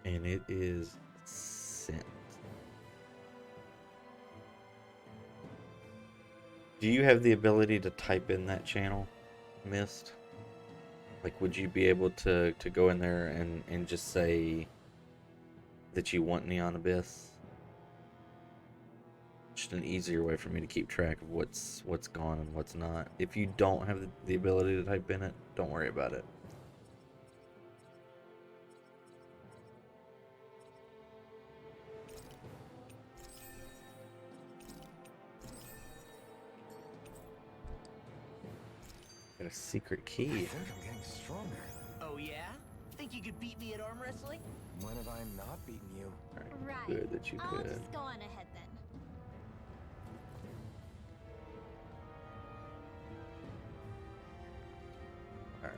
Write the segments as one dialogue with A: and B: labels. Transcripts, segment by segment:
A: And it is sent. Do you have the ability to type in that channel, Mist? Like, would you be able to go in there and just say that you want Neon Abyss? Just an easier way for me to keep track of what's gone and what's not. If you don't have the ability to type in it, don't worry about it. Got a secret key.
B: I think I'm getting stronger.
C: Oh yeah? Think you could beat me at arm wrestling?
B: When have I not beaten you?
A: Right. Good that you
D: I'll
A: could.
D: just go on ahead then.
A: Alright.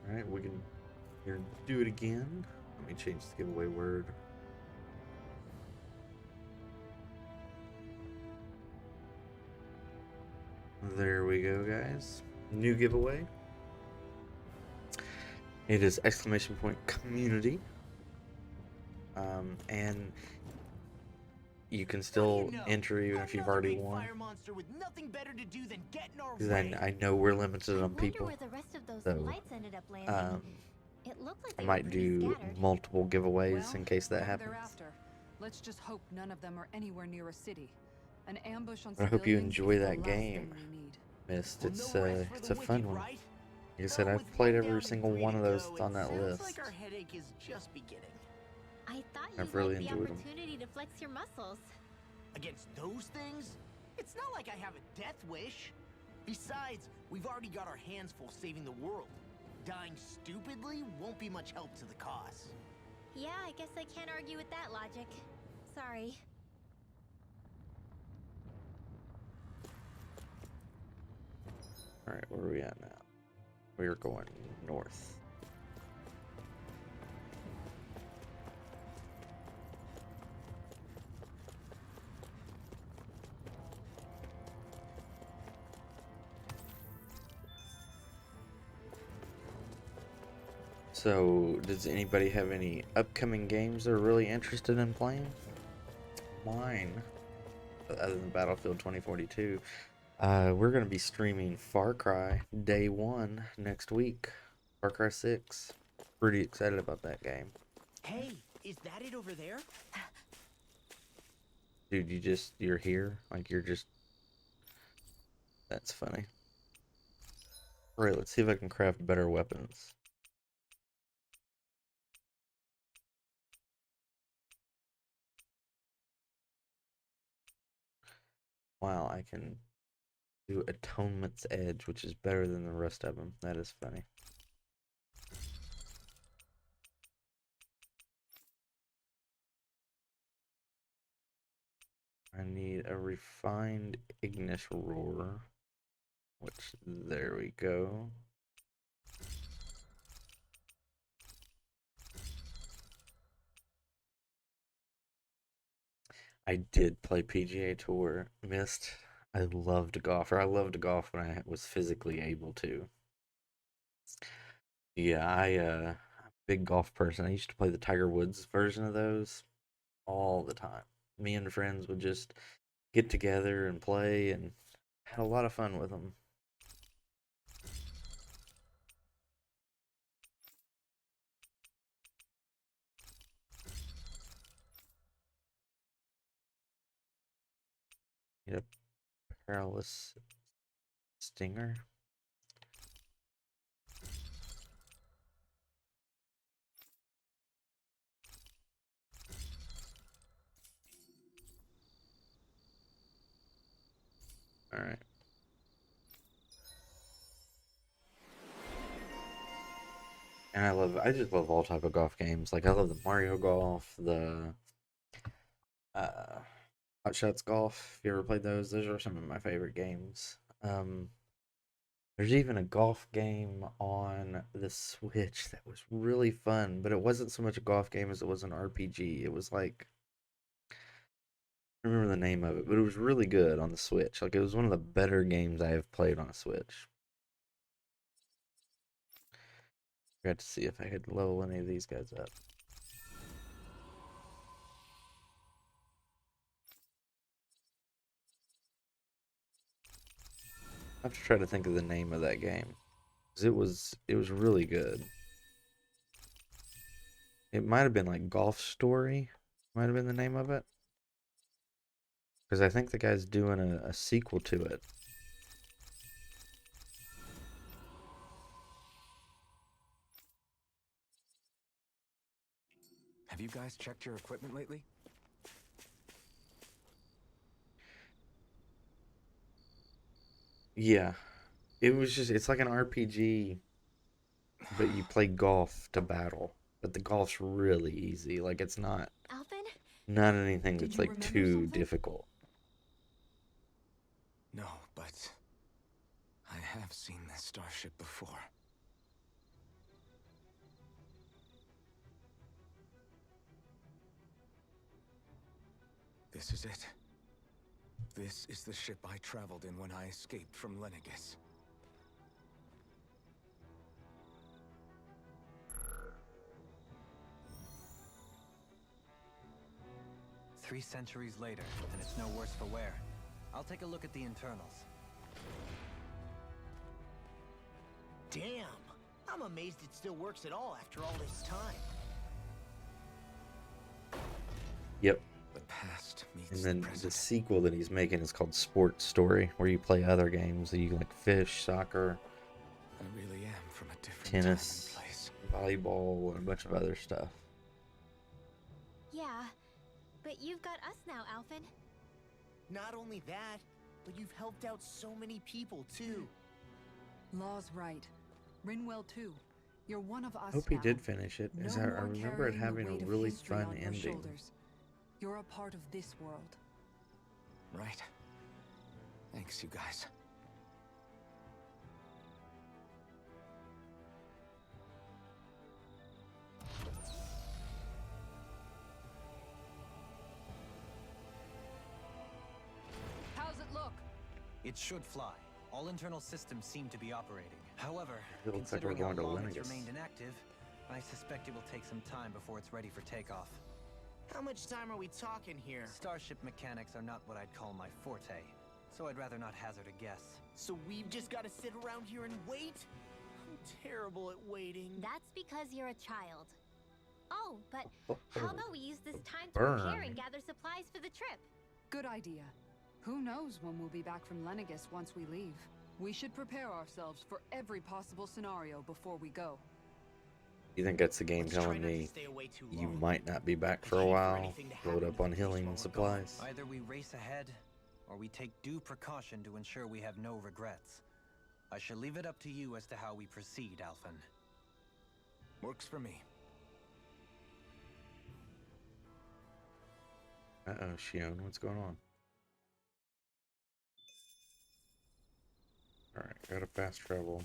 A: Alright, we can do it again. Let me change the giveaway word. There we go, guys. New giveaway. It is !community. And you can still enter even if you've already won. Because I know we're limited on people.
D: Where the rest of those
A: So,
D: lights ended up landing. It looked like
A: I
D: they
A: might
D: were pretty
A: do
D: scattered.
A: multiple giveaways in case that happens.
E: Thereafter, let's just hope none of them are anywhere near a city. An ambush on
A: I hope you
E: civilians
A: enjoy
E: is the
A: that
E: last
A: game,
E: thing we need.
A: Mist. It's a fun one. Like I said, I've played every single one of those on that list.
C: Like our headache is just beginning.
D: I thought you
A: I've really
D: liked the
A: enjoyed 'em.
D: opportunity to flex your muscles.
C: Against those things? It's not like I have a death wish. Besides, we've already got our hands full saving the world. Dying stupidly won't be much help to the cause.
D: Yeah, I guess I can't argue with that logic. Sorry.
A: Alright, where are we at now? We are going north. So, does anybody have any upcoming games they're really interested in playing? Mine, other than Battlefield 2042, we're going to be streaming Far Cry Day 1 next week. Far Cry 6. Pretty excited about that game.
C: Hey, is that it over there?
A: Dude, you're here? Like, you're just... That's funny. Alright, let's see if I can craft better weapons. Wow, I can do Atonement's Edge, which is better than the rest of them. That is funny. I need a refined Ignis Roar, which, there we go. I did play PGA Tour, Missed. I loved golf, or I loved golf when I was physically able to. Yeah, I'm a big golf person. I used to play the Tiger Woods version of those all the time. Me and friends would just get together and play and had a lot of fun with them. Need a perilous stinger. All right. And I just love all type of golf games. Like I love the Mario Golf, the Hot Shots Golf. If you ever played those are some of my favorite games. There's even a golf game on the Switch that was really fun, but it wasn't so much a golf game as it was an RPG. It was like I remember the name of it, but it was really good on the Switch. Like, it was one of the better games I have played on a Switch. Got to see if I could level any of these guys up. I have to try to think of the name of that game. 'Cause it was really good. It might have been like Golf Story. Might have been the name of it. Because I think the guy's doing a sequel to it.
B: Have you guys checked your equipment lately?
A: Yeah. It's like an RPG, but you play golf to battle. But the golf's really easy. Like, it's not anything
E: Did
A: that's
E: you
A: like
E: remember
A: too
E: something?
A: difficult.
B: No, but I have seen this starship before. This is it. This is the ship I traveled in when I escaped from Lenegis.
F: Three centuries later, and it's no worse for wear. I'll take a look at the internals.
C: Damn! I'm amazed it still works at all after all this time.
A: Yep.
B: The past meets
A: And
B: the
A: then the
B: present.
A: sequel that he's making is called Sports Story, where you play other games that you can, like fish, soccer,
B: I really am from a different
A: tennis,
B: time and place.
A: volleyball, and a bunch of other stuff.
D: Yeah, but you've got us now, Alphen.
C: Not only that, but you've helped out so many people too.
E: Law's right. Rinwell too. You're one of us
A: Hope he
E: now.
A: did finish it.
E: No
A: I
E: more
A: remember it
E: carrying the
A: having
E: weight
A: a
E: of
A: really
E: history
A: fun
E: on your
A: ending.
E: shoulders. You're a part of this world.
B: Right. Thanks, you guys.
E: How's it look?
F: It should fly. All internal systems seem to be operating. However,
A: It looks like we're
F: considering how
A: going to
F: long it's
A: Lenegis.
F: remained inactive, I suspect it will take some time before it's ready for takeoff.
C: How much time are we talking here?
F: Starship mechanics are not what I'd call my forte, so I'd rather not hazard a guess.
C: So we've just got to sit around here and wait? I'm terrible at waiting.
D: That's because you're a child. Oh, but how about we use this time to
A: Burn.
D: prepare and gather supplies for the trip?
E: Good idea. Who knows when we'll be back from Lenegis once we leave? We should prepare ourselves for every possible scenario before we go.
A: You think that's the game
C: Let's try
A: telling
C: not to
A: me
C: stay away too
A: you
C: long.
A: might not be back
C: I'd
A: for a
C: hate for
A: while?
C: anything to
A: Load
C: happen
A: up
C: to
A: on
C: the place
A: healing
C: while we're
A: supplies.
F: Either we race ahead, or we take due precaution to ensure we have no regrets. I shall leave it up to you as to how we proceed, Alphen.
B: Works for me.
A: Uh-oh, Shion, what's going on? Alright, gotta fast travel.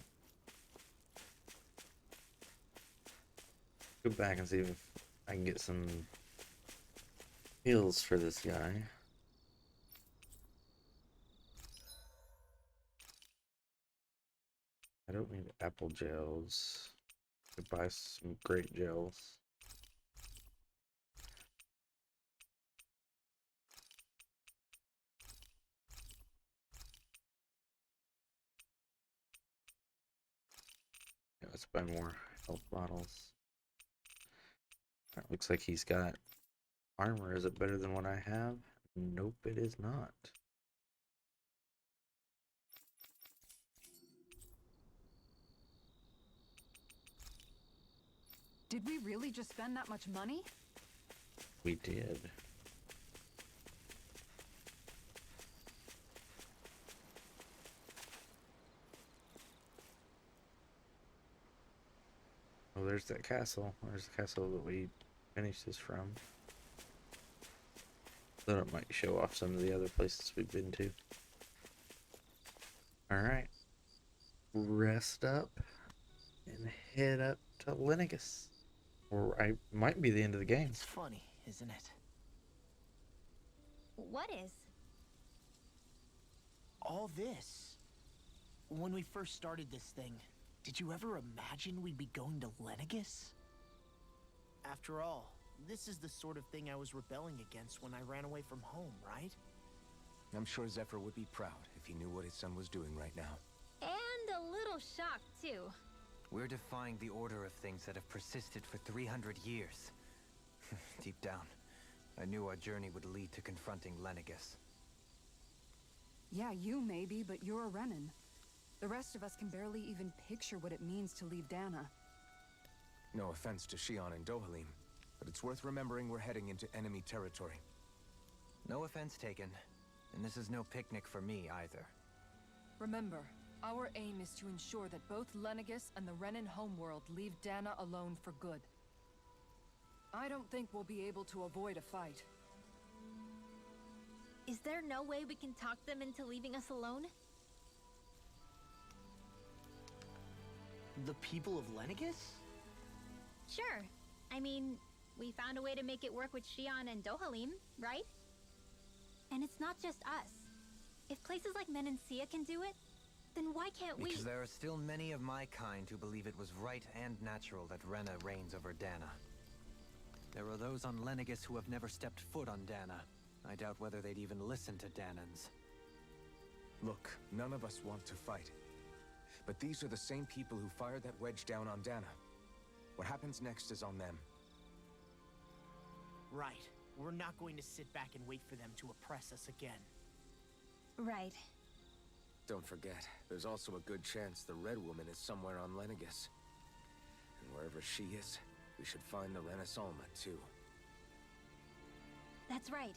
A: Go back and see if I can get some heals for this guy. I don't need apple gels. Could buy some grape gels. Yeah, let's buy more health bottles. Alright, looks like he's got armor. Is it better than what I have? Nope, it is not.
E: Did we really just spend that much money?
A: We did. Oh, there's that castle. There's the castle that we finished this from. Thought it might show off some of the other places we've been to. Alright. Rest up and head up to Lenegis. Or I might be the end of the game.
C: It's funny, isn't it?
D: What is?
C: All this. When we first started this thing, did you ever imagine we'd be going to Lenegis? After all, this is the sort of thing I was rebelling against when I ran away from home, right?
B: I'm sure Zephyr would be proud if he knew what his son was doing right now.
D: And a little shocked, too.
F: We're defying the order of things that have persisted for 300 years. Deep down, I knew our journey would lead to confronting Lenegis.
E: Yeah, you maybe, but you're a Renan. The rest of us can barely even picture what it means to leave Dana.
B: No offense to Shion and Dohalim, but it's worth remembering we're heading into enemy territory.
F: No offense taken, and this is no picnic for me either.
E: Remember, our aim is to ensure that both Lenegis and the Renan homeworld leave Dana alone for good. I don't think we'll be able to avoid a fight.
D: Is there no way we can talk them into leaving us alone?
C: The people of Lenegis?
D: Sure. I mean, we found a way to make it work with Shion and Dohalim, right? And it's not just us. If places like Menancia can do it, then why can't we?
F: Because there are still many of my kind who believe it was right and natural that Rena reigns over Dana. There are those on Lenegis who have never stepped foot on Dana. I doubt whether they'd even listen to Danans.
B: Look, none of us want to fight. But these are the same people who fired that wedge down on Dana. What happens next is on them.
C: Right. We're not going to sit back and wait for them to oppress us again.
D: Right.
B: Don't forget, there's also a good chance the Red Woman is somewhere on Lenegis. And wherever she is, we should find the Renaissance too.
D: That's right.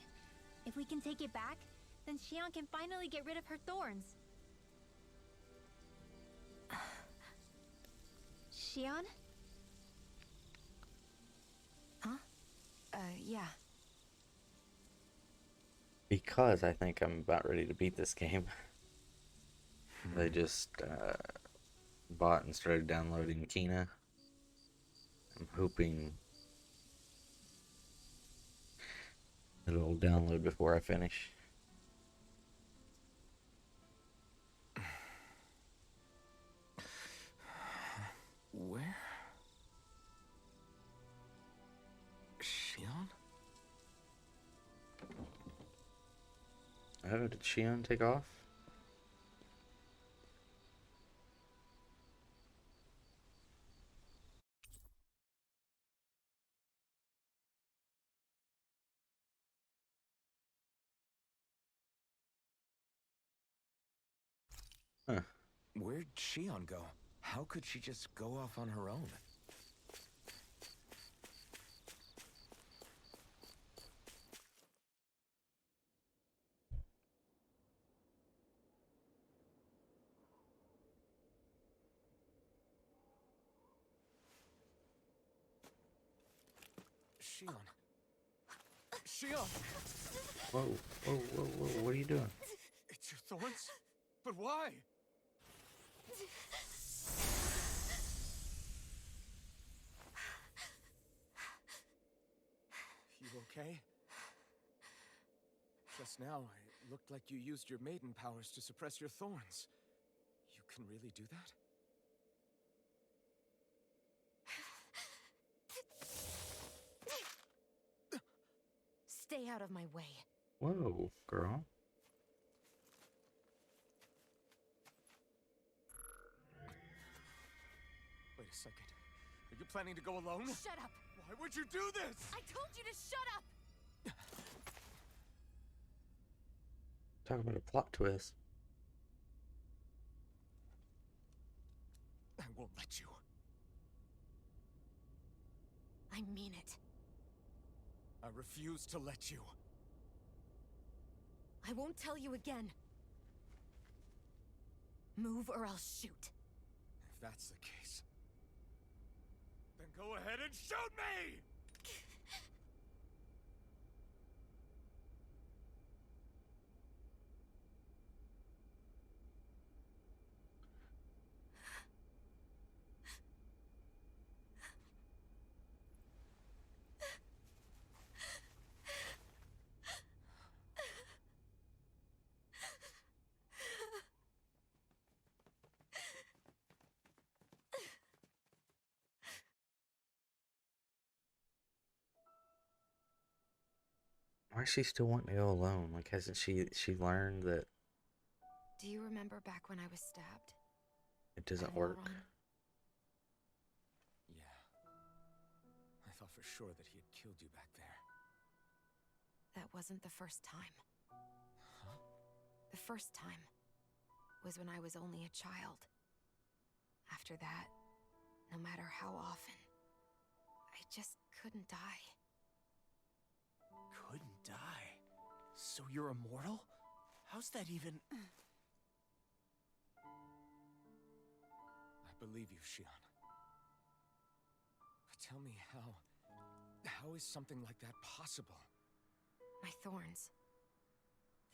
D: If we can take it back, then Shion can finally get rid of her thorns. Shion?
E: Huh? Yeah.
A: Because I think I'm about ready to beat this game. They just bought and started downloading Kina. I'm hoping it'll download before I finish.
B: Where? Shion?
A: Oh, did Shion take off? Huh.
B: Where'd Shion go? How could she just go off on her own? Shion. Shion!
A: Whoa, whoa, whoa, whoa, what are you doing?
B: It's your thorns? But why? You okay? Just now, it looked like you used your maiden powers to suppress your thorns. You can really do that?
G: Stay out of my way.
A: Whoa, girl.
B: Wait a second. Are you planning to go alone?
G: Shut up!
B: Why would you do this?
G: I told you to shut up!
A: Talk about a plot twist.
B: I won't let you.
G: I mean it.
B: I refuse to let you.
G: I won't tell you again. Move or I'll shoot.
B: If that's the case, then go ahead and shoot me!
A: Why is she still wanting to go alone? Like, hasn't she learned that
G: Do you remember back when I was stabbed?
A: it doesn't
G: At
A: work?
G: Elrond?
B: Yeah. I thought for sure that he had killed you back there.
G: That wasn't the first time.
B: Huh?
G: The first time was when I was only a child. After that, no matter how often, I just couldn't die.
C: Couldn't die? So you're immortal? How's that even...
B: I believe you, Shion. But tell me how is something like that possible?
G: My thorns.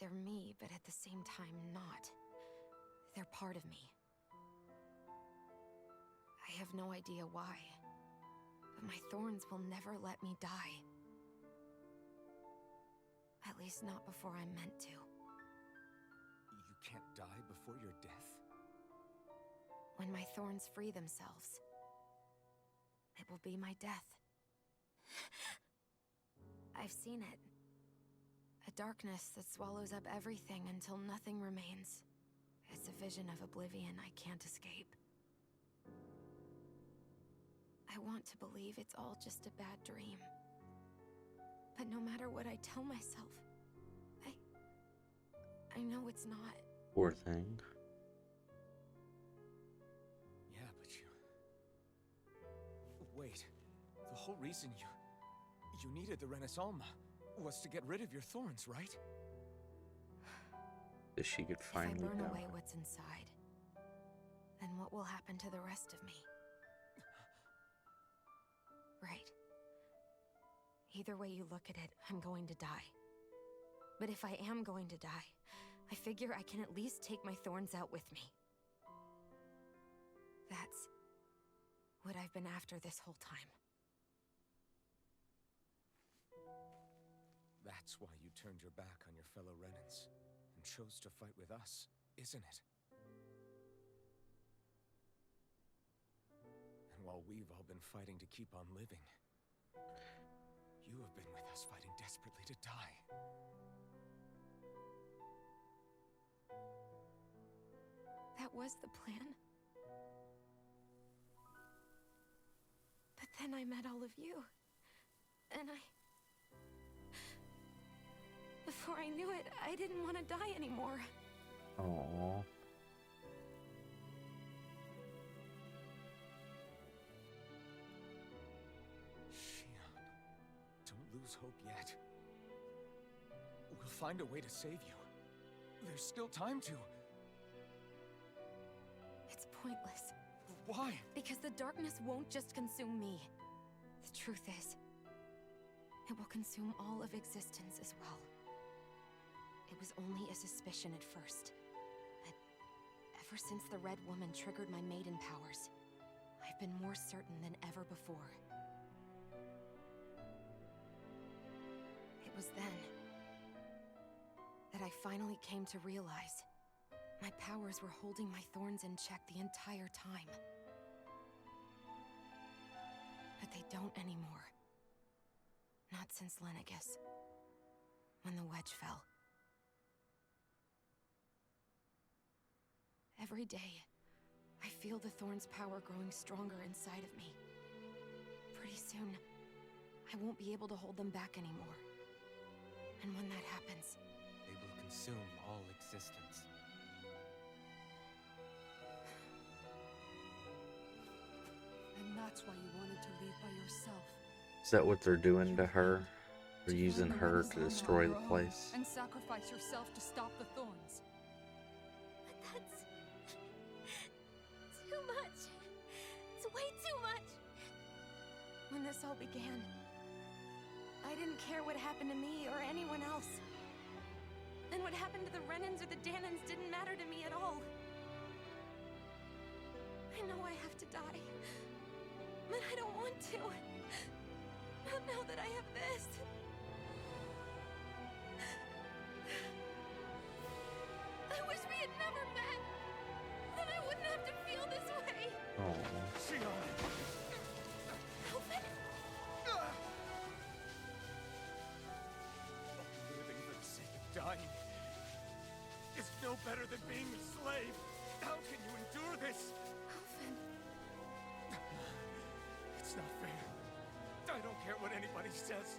G: They're me, but at the same time not. They're part of me. I have no idea why, but my thorns will never let me die. At least not before I'm meant to.
B: You can't die before your death?
G: When my thorns free themselves, it will be my death. I've seen it. A darkness that swallows up everything until nothing remains. It's a vision of oblivion I can't escape. I want to believe it's all just a bad dream. But no matter what I tell myself, I know it's not.
A: Poor thing.
B: Yeah, but you... Wait. The whole reason you needed the Renaissance was to get rid of your thorns, right?
A: That she could finally
G: If I burn away
A: die.
G: what's inside, then what will happen to the rest of me? Right. Either way you look at it, I'm going to die. But if I am going to die, I figure I can at least take my thorns out with me. That's what I've been after this whole time.
B: That's why you turned your back on your fellow Renans and chose to fight with us, isn't it? And while we've all been fighting to keep on living, you have been with us fighting desperately to die.
G: That was the plan. But then I met all of you. And before I knew it, I didn't want to die anymore.
A: Aww.
B: Shion, don't lose hope yet. We'll find a way to save you. There's still time to.
G: It's pointless.
B: Why?
G: Because the darkness won't just consume me. The truth is, it will consume all of existence as well. It was only a suspicion at first. But ever since the Red Woman triggered my maiden powers, I've been more certain than ever before. It was then that I finally came to realize my powers were holding my thorns in check the entire time. But they don't anymore. Not since Lenegis. When the wedge fell. Every day, I feel the thorn's power growing stronger inside of me. Pretty soon, I won't be able to hold them back anymore. And when that happens,
F: They will consume all existence.
E: And that's why you wanted to leave by yourself.
A: Is that what they're doing to her? They're
E: To
A: using
E: find the
A: her to
E: Renaissance
A: destroy
E: on
A: the
E: your own
A: place.
E: And sacrifice yourself to stop the thorns.
D: But that's... too much. It's way too much.
G: when this all began, I didn't care what happened to me or anyone else. And what happened to the Renans or the Danans didn't matter to me at all. I know I have to die, but I don't want to. Not now that I have this. I wish we had never met. Then I wouldn't have to feel this way.
A: Oh.
G: Help it.
B: is no better than being a slave. How can you endure this?
G: Alvin.
B: It's not fair. I don't care what anybody says.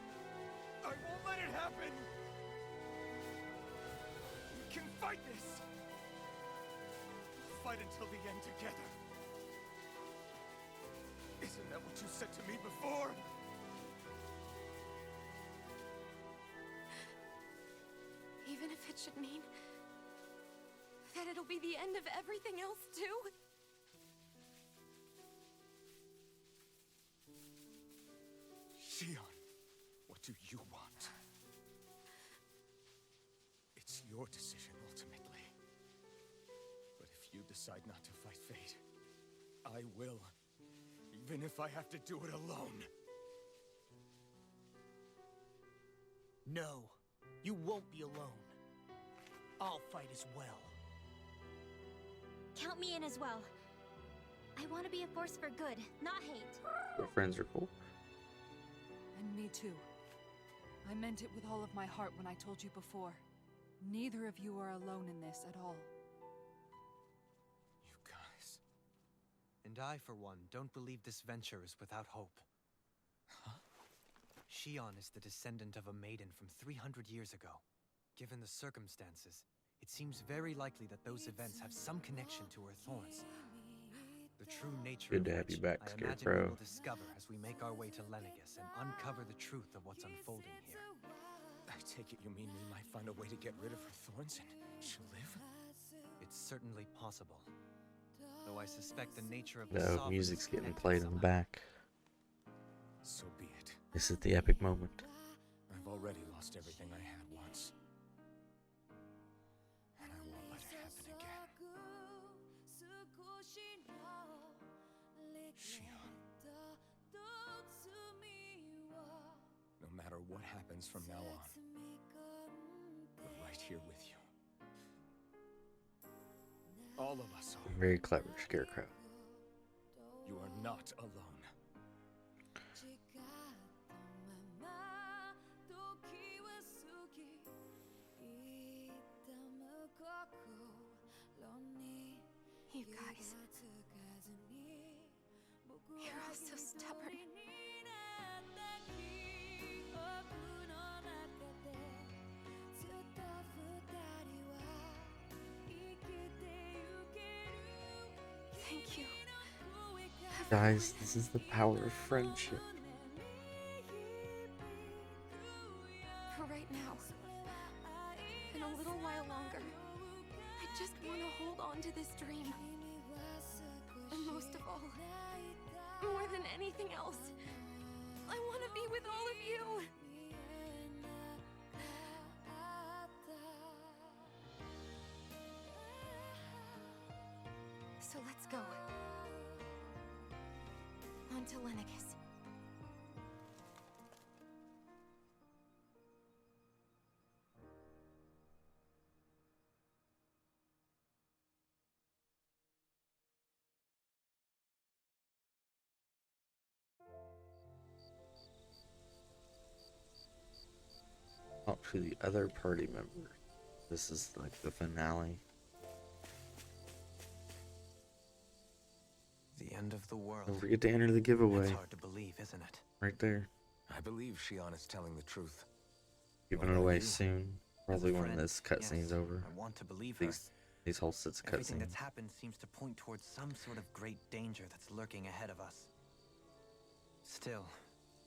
B: I won't let it happen. We can fight this. We'll fight until the end together. Isn't that what you said to me before?
G: Even if it should mean that it'll be the end of everything else, too?
B: Shion, what do you want? It's your decision, ultimately. But if you decide not to fight fate, I will. Even if I have to do it alone.
C: No, you won't be alone. I'll fight as well.
D: Count me in as well. I want to be a force for good, not hate.
A: Your friends are cool.
E: And me too. I meant it with all of my heart when I told you before. Neither of you are alone in this at all.
B: You guys...
F: And I, for one, don't believe this venture is without hope.
B: Huh?
F: Shion is the descendant of a maiden from 300 years ago. Given the circumstances, it seems very likely that those events have some connection to her thorns. The true nature
A: Good
F: of
A: to have
F: which
A: you back,
F: I imagine we
A: Scarecrow.
F: will discover as we make our way to Lenegis and uncover the truth of what's unfolding here.
B: I take it you mean we might find a way to get rid of her thorns and she'll live?
F: It's certainly possible. Though I suspect the nature of the
A: No,
F: sovereign
A: music's
F: is
A: getting
F: connected
A: played in the
F: somehow.
A: back.
B: So be it.
A: This is the epic moment.
B: I've already lost everything I had once. And I won't let it happen again. Shion. No matter what happens from now on, we're right here with you. All of us are.
A: Very clever, Scarecrow.
B: You are not alone.
G: You guys. You're all so stubborn. Thank you.
A: Guys, this is the power of friendship.
G: For right now. And a little while longer. I just want to hold on to this dream. And most of all, more than anything else, I want to be with all of you. So let's go. On to Lenegis.
A: Talk to the other party member. This is like the finale.
F: The end of the world.
A: Don't forget to enter the giveaway.
F: It's hard to believe, isn't it?
A: Right there.
B: I believe Shion is telling the truth.
A: Giving
B: What
A: it
B: about
A: away
B: you?
A: soon.
F: As a
A: Probably when
F: friend,
A: this cutscene's
F: yes,
A: over.
F: I want to believe her.
A: These whole sets of
F: Everything
A: cutscenes.
F: that's happened seems to point towards some sort of great danger that's lurking ahead of us. Still,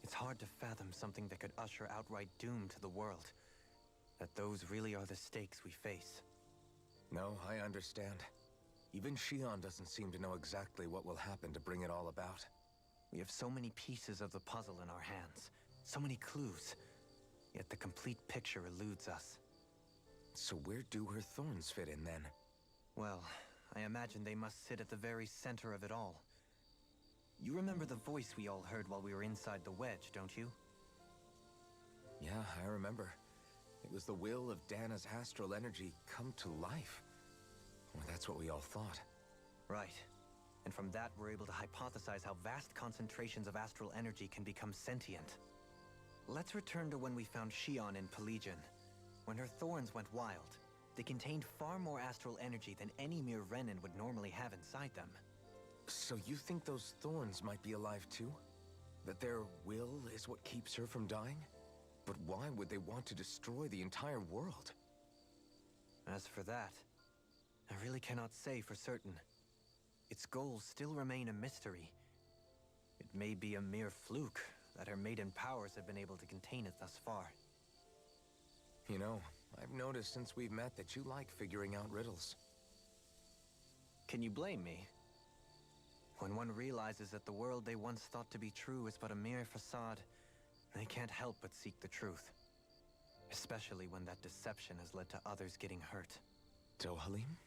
F: it's hard to fathom something that could usher outright doom to the world. That those really are the stakes we face.
B: No, I understand. Even Shion doesn't seem to know exactly what will happen to bring it all about.
F: We have so many pieces of the puzzle in our hands, so many clues, yet the complete picture eludes us.
B: So where do her thorns fit in then?
F: Well, I imagine they must sit at the very center of it all. You remember the voice we all heard while we were inside the wedge, don't you?
B: Yeah, I remember. It was the will of Dana's astral energy come to life. Well, that's what we all thought.
F: Right. And from that, we're able to hypothesize how vast concentrations of astral energy can become sentient. Let's return to when we found Shion in Pelagian, when her thorns went wild. They contained far more astral energy than any mere Renin would normally have inside them.
B: So you think those thorns might be alive too? That their will is what keeps her from dying? But why would they want to destroy the entire world?
F: As for that, I really cannot say for certain. Its goals still remain a mystery. It may be a mere fluke that her maiden powers have been able to contain it thus far.
B: You know, I've noticed since we've met that you like figuring out riddles.
F: Can you blame me? When one realizes that the world they once thought to be true is but a mere facade, they can't help but seek the truth. Especially when that deception has led to others getting hurt.
B: Dohalim?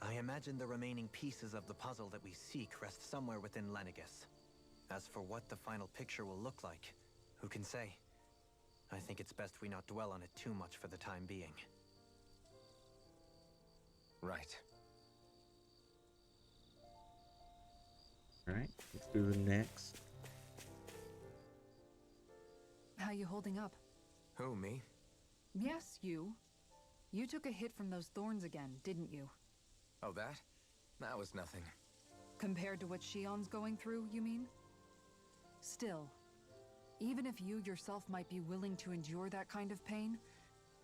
F: I imagine the remaining pieces of the puzzle that we seek rest somewhere within Lenegis. As for what the final picture will look like, who can say? I think it's best we not dwell on it too much for the time being.
B: Right.
A: Alright, let's do the next.
E: How you holding up?
B: Who, me?
E: Yes, you. You took a hit from those thorns again, didn't you?
B: Oh, that? That was nothing.
E: Compared to what Shion's going through, you mean? Still, even if you yourself might be willing to endure that kind of pain,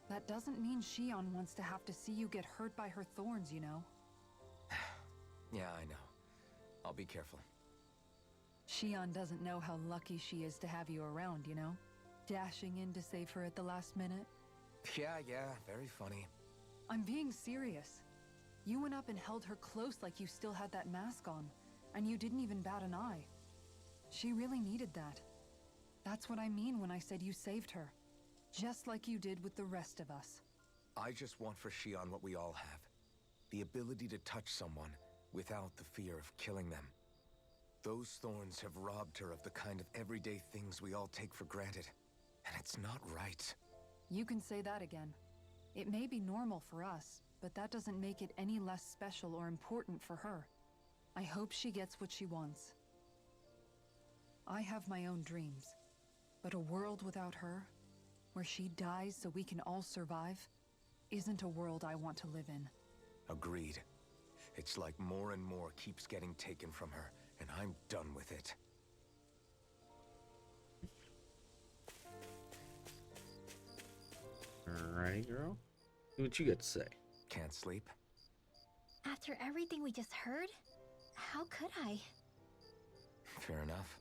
E: that doesn't mean Shion wants to have to see you get hurt by her thorns, you know?
B: Yeah, I know. I'll be careful.
E: Shion doesn't know how lucky she is to have you around, you know? Dashing in to save her at the last minute.
B: Yeah, very funny.
E: I'm being serious. You went up and held her close like you still had that mask on, and you didn't even bat an eye. She really needed that. That's what I mean when I said you saved her. Just like you did with the rest of us.
B: I just want for Shion what we all have. The ability to touch someone without the fear of killing them. Those thorns have robbed her of the kind of everyday things we all take for granted. And it's not right.
E: You can say that again. It may be normal for us, but that doesn't make it any less special or important for her. I hope she gets what she wants. I have my own dreams, but a world without her, where she dies so we can all survive, isn't a world I want to live in.
B: Agreed. It's like more and more keeps getting taken from her, and I'm done with it.
A: Alrighty, girl. What you got to say?
B: Can't sleep?
D: After everything we just heard, how could I?
B: Fair enough.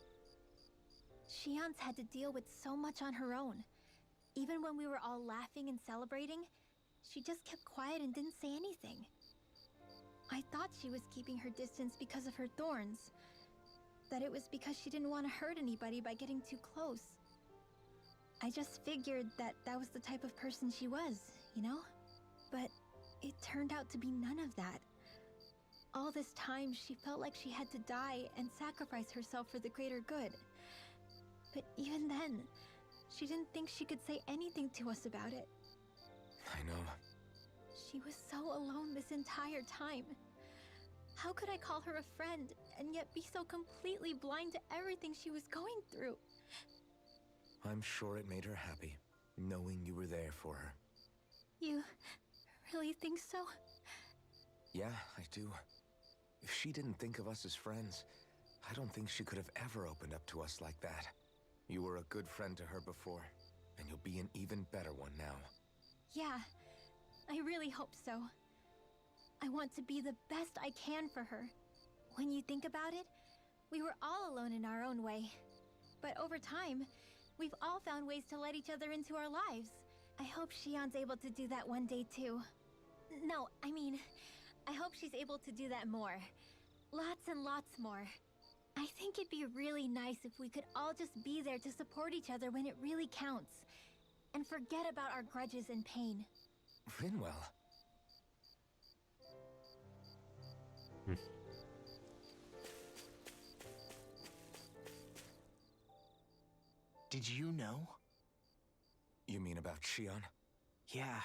D: Shion's had to deal with so much on her own. Even when we were all laughing and celebrating, she just kept quiet and didn't say anything. I thought she was keeping her distance because of her thorns. That it was because she didn't want to hurt anybody by getting too close. I just figured that that was the type of person she was, you know? But it turned out to be none of that. All this time, she felt like she had to die and sacrifice herself for the greater good. But even then, she didn't think she could say anything to us about it.
B: I know.
D: She was so alone this entire time. How could I call her a friend and yet be so completely blind to everything she was going through?
B: I'm sure it made her happy, knowing you were there for her.
D: You really think so?
B: Yeah, I do. If she didn't think of us as friends, I don't think she could have ever opened up to us like that. You were a good friend to her before, and you'll be an even better one now.
D: Yeah, I really hope so. I want to be the best I can for her. When you think about it, we were all alone in our own way. But over time, we've all found ways to let each other into our lives. I hope Shion's able to do that one day too. No, I mean, I hope she's able to do that more. Lots and lots more. I think it'd be really nice if we could all just be there to support each other when it really counts. And forget about our grudges and pain.
B: Rinwell.
C: Did you know?
B: You mean about Shion?
C: Yeah,